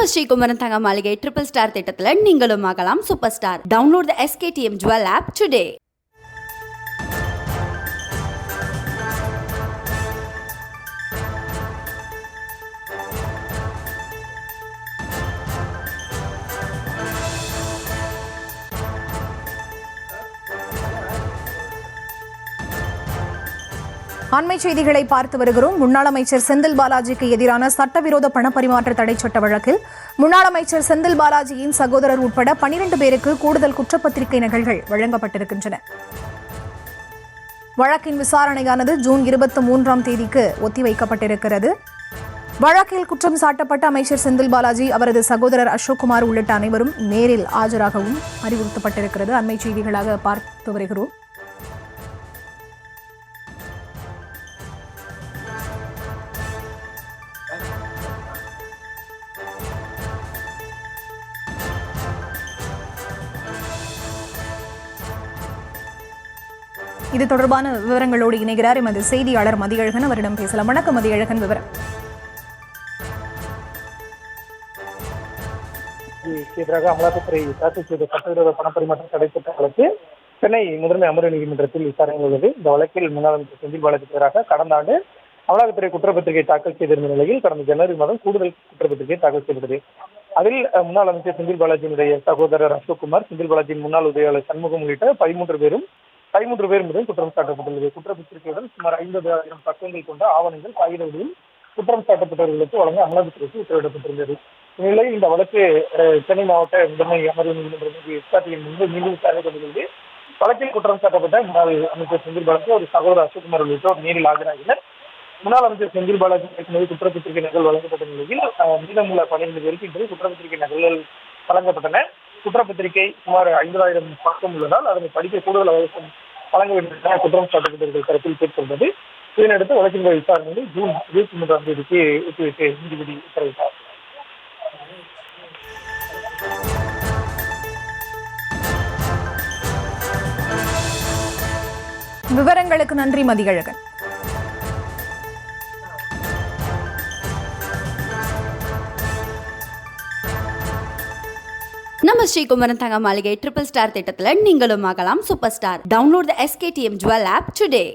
நம்ம ஸ்ரீகுமரன் தங்க மாளிகை ட்ரிபிள் ஸ்டார் திட்டத்தில் நீங்களும் ஆகலாம் சூப்பர் ஸ்டார். டவுன்லோட் த SKTM Jewel app today. அண்மை செய்திகளை பார்த்து வருகிறோம். முன்னாள் அமைச்சர் செந்தில் பாலாஜிக்கு எதிரான சட்டவிரோத பணப்பரிமாற்ற தடை சட்ட வழக்கில் முன்னாள் அமைச்சர் செந்தில் பாலாஜியின் சகோதரர் உட்பட 12 பேருக்கு கூடுதல் குற்றப்பத்திரிகை நகல்கள் வழங்கப்பட்டிருக்கின்றன. வழக்கின் விசாரணையானது ஜூன் 23ஆம் தேதிக்கு ஒத்திவைக்கப்பட்டிருக்கிறது. வழக்கில் குற்றம் சாட்டப்பட்ட அமைச்சர் செந்தில் பாலாஜி, அவரது சகோதரர் அசோக்குமார் உள்ளிட்ட அனைவரும் நேரில் ஆஜராகவும் அறிவுறுத்தப்பட்டிருக்கிறது. அண்மை செய்திகளாக பார்த்து வருகிறோம். இது தொடர்பான விவரங்களோடு இணைகிறார் எமது செய்தியாளர் மதியழகன். அவரிடம் பேசலாம். வணக்கம் மதியழகன், விவரம். எதிராக அமலாக்கத்துறை தாக்கல் செய்த சட்டவிரோத பணப்பரிமாற்ற தடை சட்ட வழக்கு சென்னை முதன்மை அமர்வு நீதிமன்றத்தில் விசாரணை உள்ளது. இந்த வழக்கில் முன்னாள் அமைச்சர் செந்தில் பாலாஜிக்கு எதிராக கடந்த ஆண்டு அமலாக்கத்துறை குற்றப்பத்திரிகை தாக்கல் செய்திருந்த நிலையில் கடந்த ஜனவரி மாதம் கூடுதல் குற்றப்பத்திரிகை தாக்கல் செய்தது. அதில் முன்னாள் அமைச்சர் செந்தில் பாலாஜியினுடைய சகோதரர் அசோக்குமார், செந்தில் பாலாஜியின் முன்னாள் உதவியாளர் சண்முகம் உள்ளிட்ட 13 பேர் மீது குற்றம் சாட்டப்பட்டுள்ளது. குற்றப்பத்திரிகையுடன் சுமார் 50,000 பக்கங்கள் கொண்ட ஆவணங்கள் காகிதங்களில் குற்றம் சாட்டப்பட்டவர்களுக்கு வழங்க அமலாக்கத்துறைக்கு உத்தரவிடப்பட்டிருந்தது. இந்நிலையில் இந்த வழக்கு சென்னை மாவட்ட முதன்மை அமர்வு நீதிமன்றம் முன்பு மீண்டும் விசாரணை கொண்டுள்ளது. வழக்கில் குற்றம் சாட்டப்பட்ட முன்னாள் அமைச்சர் செந்தில் பாலாஜி, ஒரு சகோதரர் அசோக்குமார் உள்ளிட்டோர் நேரில் ஆஜராகினர். முன்னாள் அமைச்சர் செந்தில் பாலாஜி ஏற்கனவே குற்றப்பத்திரிகை நகல் வழங்கப்பட்ட நிலையில் மீதமுள்ள 12 பேருக்கு இன்று குற்றப்பத்திரிகை நகல்கள் வழங்கப்பட்டன. குற்றப்பத்திரிகை சுமார் 50,000 பக்கம் உள்ளதால் அதனை படிக்க கூடுதல் அவகாசம் வழங்க வேண்டும் என குற்றம் சாட்டப்பட்டவர்கள் தரப்பில் கேட்கப்பட்டது. இதனையடுத்து வழக்கின் விசாரணையை ஜூன் 23ஆம் தேதிக்கு ஒத்திவைத்து நீதிபதி உத்தரவிட்டார். விவரங்களுக்கு நன்றி மதியழகன். நம்ம ஸ்ரீகுமரன் தங்க மாளிகை ட்ரிபிள் ஸ்டார் திட்டத்தில் நீங்களும் ஆகலாம் சூப்பர் ஸ்டார். டவுன்லோட் த SKTM Jewel app today.